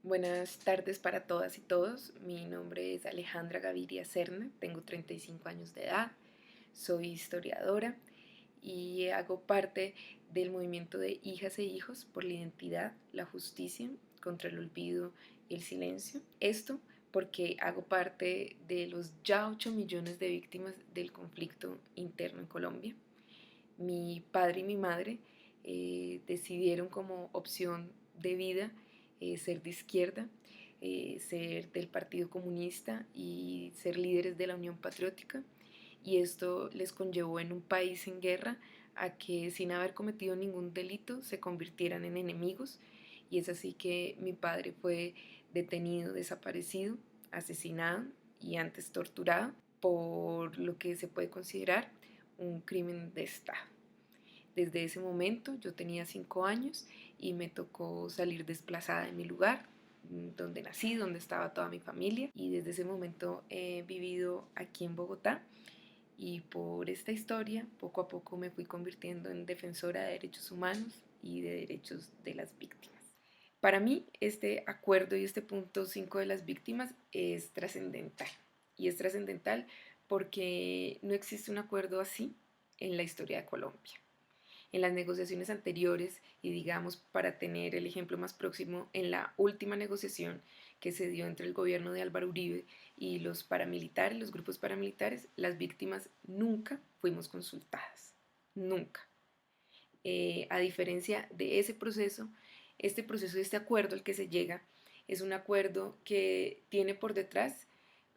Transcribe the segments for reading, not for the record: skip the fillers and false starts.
Buenas tardes para todas y todos. Mi nombre es Alejandra Gaviria Serna, tengo 35 años de edad, soy historiadora y hago parte del movimiento de Hijas e Hijos por la Identidad, la Justicia, contra el Olvido y el Silencio. Esto porque hago parte de los ya 8 millones de víctimas del conflicto interno en Colombia. Mi padre y mi madre decidieron como opción de vida ser de izquierda, ser del Partido Comunista y ser líderes de la Unión Patriótica. Y esto les conllevó en un país en guerra a que sin haber cometido ningún delito se convirtieran en enemigos. Y es así que mi padre fue detenido, desaparecido, asesinado y antes torturado por lo que se puede considerar un crimen de Estado. Desde ese momento yo tenía 5 años y me tocó salir desplazada de mi lugar, donde nací, donde estaba toda mi familia, y desde ese momento he vivido aquí en Bogotá y por esta historia poco a poco me fui convirtiendo en defensora de derechos humanos y de derechos de las víctimas. Para mí este acuerdo y este punto 5 de las víctimas es trascendental, y es trascendental porque no existe un acuerdo así en la historia de Colombia. En las negociaciones anteriores, y digamos para tener el ejemplo más próximo, en la última negociación que se dio entre el gobierno de Álvaro Uribe y los paramilitares, los grupos paramilitares, las víctimas nunca fuimos consultadas, nunca. A diferencia de ese proceso, este acuerdo al que se llega, es un acuerdo que tiene por detrás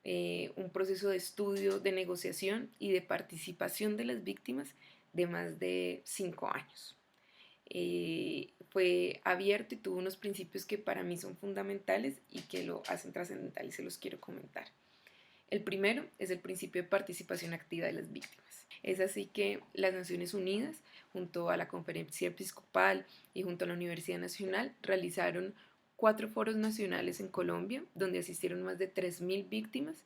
un proceso de estudio, de negociación y de participación de las víctimas de más de 5 años. Fue abierto y tuvo unos principios que para mí son fundamentales y que lo hacen trascendental y se los quiero comentar. El primero es el principio de participación activa de las víctimas. Es así que las Naciones Unidas, junto a la Conferencia Episcopal y junto a la Universidad Nacional, realizaron 4 foros nacionales en Colombia, donde asistieron más de 3.000 víctimas,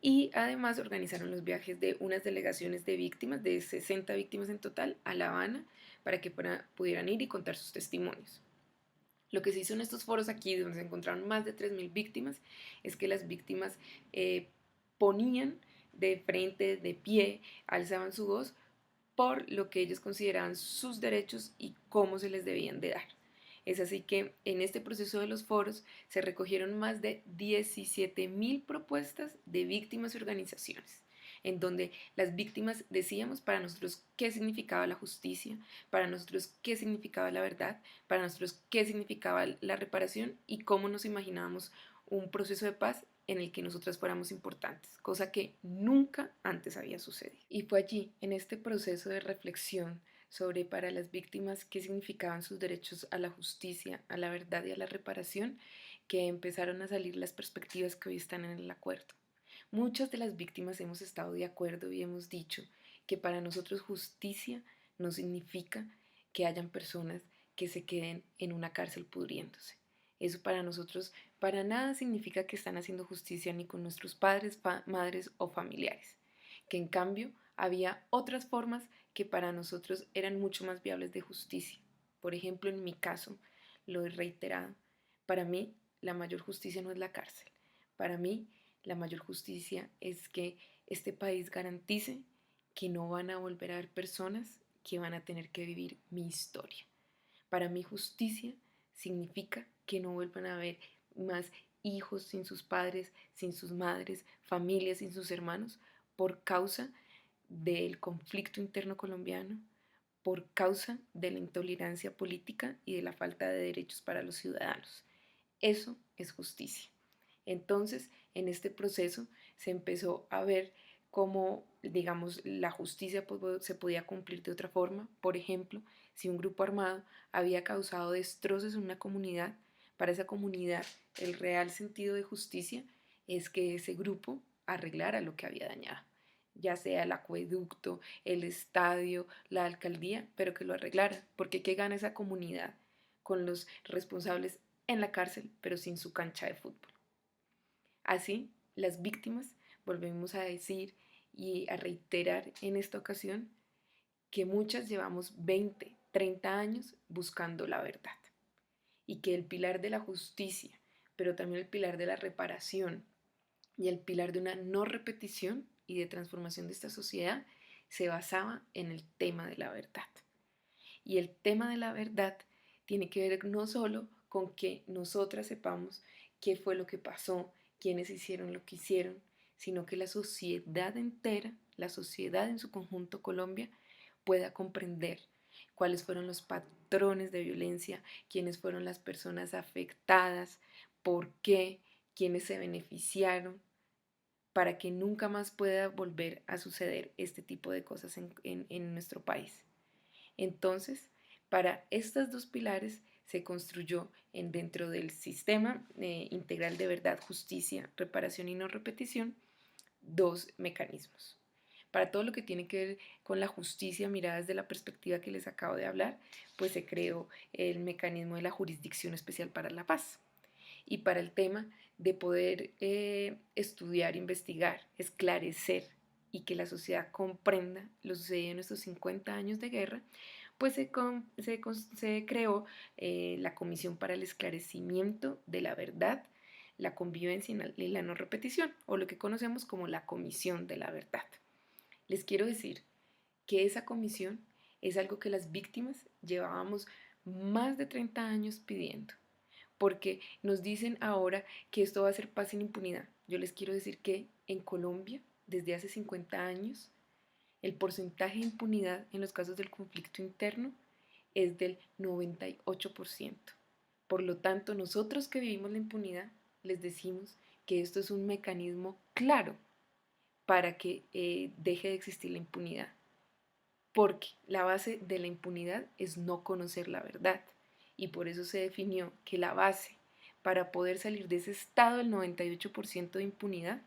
y además organizaron los viajes de unas delegaciones de víctimas, de 60 víctimas en total, a La Habana, para que pudieran ir y contar sus testimonios. Lo que se hizo en estos foros aquí, donde se encontraron más de 3.000 víctimas, es que las víctimas ponían de frente, de pie, alzaban su voz por lo que ellos consideraban sus derechos y cómo se les debían de dar. Es así que en este proceso de los foros se recogieron más de 17.000 propuestas de víctimas y organizaciones, en donde las víctimas decíamos para nosotros qué significaba la justicia, para nosotros qué significaba la verdad, para nosotros qué significaba la reparación y cómo nos imaginábamos un proceso de paz en el que nosotras fuéramos importantes, cosa que nunca antes había sucedido. Y fue allí, en este proceso de reflexión sobre para las víctimas qué significaban sus derechos a la justicia, a la verdad y a la reparación, que empezaron a salir las perspectivas que hoy están en el acuerdo. Muchas de las víctimas hemos estado de acuerdo y hemos dicho que para nosotros justicia no significa que hayan personas que se queden en una cárcel pudriéndose. Eso para nosotros para nada significa que están haciendo justicia ni con nuestros padres, madres o familiares, que en cambio había otras formas que para nosotros eran mucho más viables de justicia. Por ejemplo, en mi caso, lo he reiterado, para mí la mayor justicia no es la cárcel. Para mí la mayor justicia es que este país garantice que no van a volver a haber personas que van a tener que vivir mi historia. Para mí justicia significa que no vuelvan a haber más hijos sin sus padres, sin sus madres, familias sin sus hermanos, por causa del conflicto interno colombiano, por causa de la intolerancia política y de la falta de derechos para los ciudadanos. Eso es justicia. Entonces, en este proceso se empezó a ver cómo, digamos, la justicia se podía cumplir de otra forma. Por ejemplo, si un grupo armado había causado destrozos en una comunidad, para esa comunidad el real sentido de justicia es que ese grupo arreglara lo que había dañado, ya sea el acueducto, el estadio, la alcaldía, pero que lo arreglara, porque ¿qué gana esa comunidad con los responsables en la cárcel, pero sin su cancha de fútbol? Así, las víctimas volvemos a decir y a reiterar en esta ocasión que muchas llevamos 20, 30 años buscando la verdad y que el pilar de la justicia pero también el pilar de la reparación y el pilar de una no repetición y de transformación de esta sociedad se basaba en el tema de la verdad. Y el tema de la verdad tiene que ver no solo con que nosotras sepamos qué fue lo que pasó, quiénes hicieron lo que hicieron, sino que la sociedad entera, la sociedad en su conjunto Colombia, pueda comprender cuáles fueron los patrones de violencia, quiénes fueron las personas afectadas, por qué, quiénes se beneficiaron, para que nunca más pueda volver a suceder este tipo de cosas en nuestro país. Entonces, para estos dos pilares se construyó dentro del sistema integral de verdad, justicia, reparación y no repetición, dos mecanismos. Para todo lo que tiene que ver con la justicia mirada desde la perspectiva que les acabo de hablar, pues se creó el mecanismo de la Jurisdicción Especial para la Paz. Y para el tema de poder estudiar, investigar, esclarecer y que la sociedad comprenda lo sucedido en estos 50 años de guerra, pues se creó la Comisión para el Esclarecimiento de la Verdad, la Convivencia y la No Repetición, o lo que conocemos como la Comisión de la Verdad. Les quiero decir que esa comisión es algo que las víctimas llevábamos más de 30 años pidiendo, porque nos dicen ahora que esto va a ser paz sin impunidad. Yo les quiero decir que en Colombia, desde hace 50 años, el porcentaje de impunidad en los casos del conflicto interno es del 98%. Por lo tanto, nosotros que vivimos la impunidad, les decimos que esto es un mecanismo claro para que deje de existir la impunidad. Porque la base de la impunidad es no conocer la verdad. Y por eso se definió que la base para poder salir de ese estado del 98% de impunidad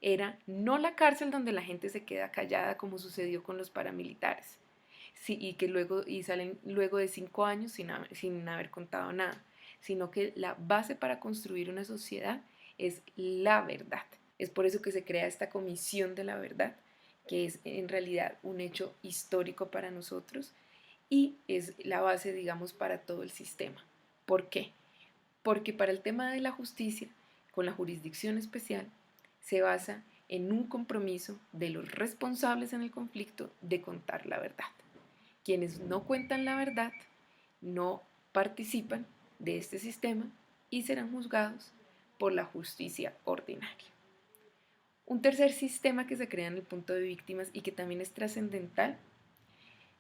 era no la cárcel donde la gente se queda callada como sucedió con los paramilitares, sí, y salen luego de 5 años sin haber contado nada, sino que la base para construir una sociedad es la verdad. Es por eso que se crea esta comisión de la verdad, que es en realidad un hecho histórico para nosotros y es la base, digamos, para todo el sistema. ¿Por qué? Porque para el tema de la justicia, con la jurisdicción especial, se basa en un compromiso de los responsables en el conflicto de contar la verdad. Quienes no cuentan la verdad no participan de este sistema y serán juzgados por la justicia ordinaria. Un tercer sistema que se crea en el punto de víctimas y que también es trascendental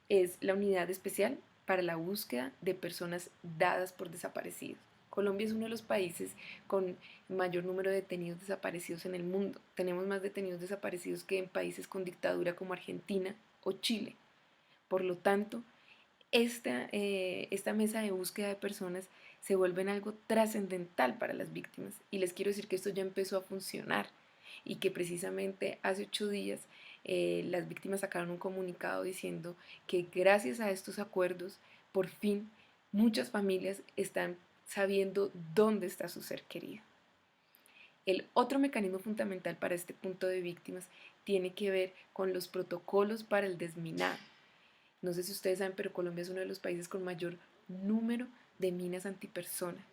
es la unidad especial para la búsqueda de personas dadas por desaparecidos. Colombia es uno de los países con mayor número de detenidos desaparecidos en el mundo. Tenemos más detenidos desaparecidos que en países con dictadura como Argentina o Chile. Por lo tanto, esta mesa de búsqueda de personas se vuelve en algo trascendental para las víctimas. Y les quiero decir que esto ya empezó a funcionar y que precisamente hace 8 días las víctimas sacaron un comunicado diciendo que gracias a estos acuerdos, por fin, muchas familias están sabiendo dónde está su ser querido. El otro mecanismo fundamental para este punto de víctimas tiene que ver con los protocolos para el desminado. No sé si ustedes saben, pero Colombia es uno de los países con mayor número de minas antipersona.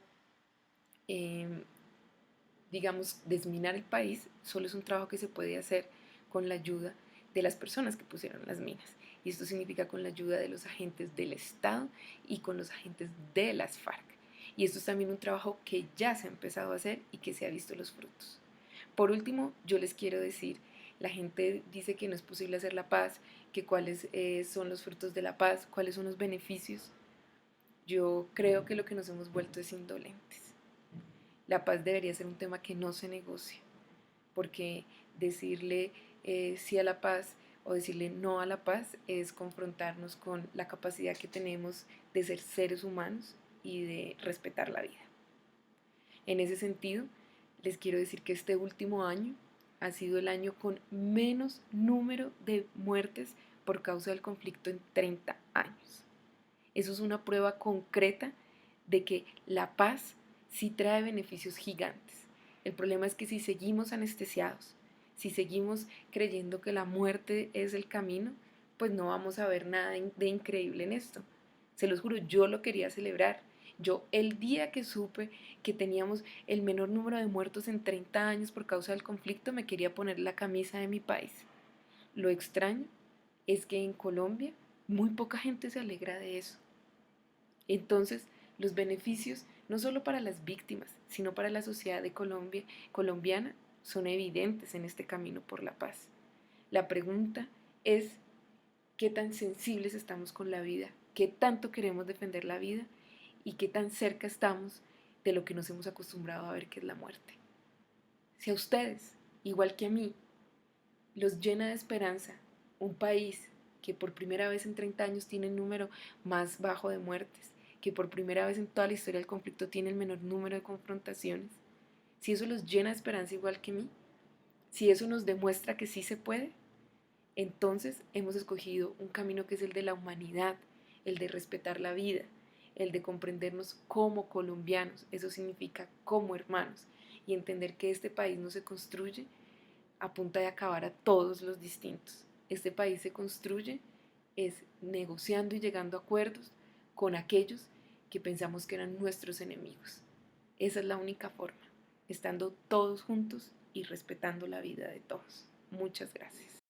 Digamos, desminar el país solo es un trabajo que se puede hacer con la ayuda de las personas que pusieron las minas. Y esto significa con la ayuda de los agentes del Estado y con los agentes de las FARC. Y esto es también un trabajo que ya se ha empezado a hacer y que se ha visto los frutos. Por último, yo les quiero decir, la gente dice que no es posible hacer la paz, que cuáles son los frutos de la paz, cuáles son los beneficios. Yo creo que lo que nos hemos vuelto es indolentes. La paz debería ser un tema que no se negocie, porque decirle sí a la paz o decirle no a la paz es confrontarnos con la capacidad que tenemos de ser seres humanos y de respetar la vida. En ese sentido, les quiero decir que este último año ha sido el año con menos número de muertes por causa del conflicto en 30 años. Eso es una prueba concreta de que la paz sí trae beneficios gigantes. El problema es que si seguimos anestesiados, si seguimos creyendo que la muerte es el camino, pues no vamos a ver nada de increíble en esto. Se los juro, yo lo quería celebrar. Yo el día que supe que teníamos el menor número de muertos en 30 años por causa del conflicto, me quería poner la camisa de mi país. Lo extraño es que en Colombia muy poca gente se alegra de eso. Entonces, los beneficios, no solo para las víctimas, sino para la sociedad de Colombia, colombiana, son evidentes en este camino por la paz. La pregunta es, ¿qué tan sensibles estamos con la vida? ¿Qué tanto queremos defender la vida? ¿Y qué tan cerca estamos de lo que nos hemos acostumbrado a ver que es la muerte? Si a ustedes, igual que a mí, los llena de esperanza un país que por primera vez en 30 años tiene el número más bajo de muertes, que por primera vez en toda la historia del conflicto tiene el menor número de confrontaciones, si eso los llena de esperanza igual que a mí, si eso nos demuestra que sí se puede, entonces hemos escogido un camino que es el de la humanidad, el de respetar la vida, el de comprendernos como colombianos, eso significa como hermanos, y entender que este país no se construye a punta de acabar a todos los distintos. Este país se construye es negociando y llegando a acuerdos con aquellos que pensamos que eran nuestros enemigos. Esa es la única forma, estando todos juntos y respetando la vida de todos. Muchas gracias.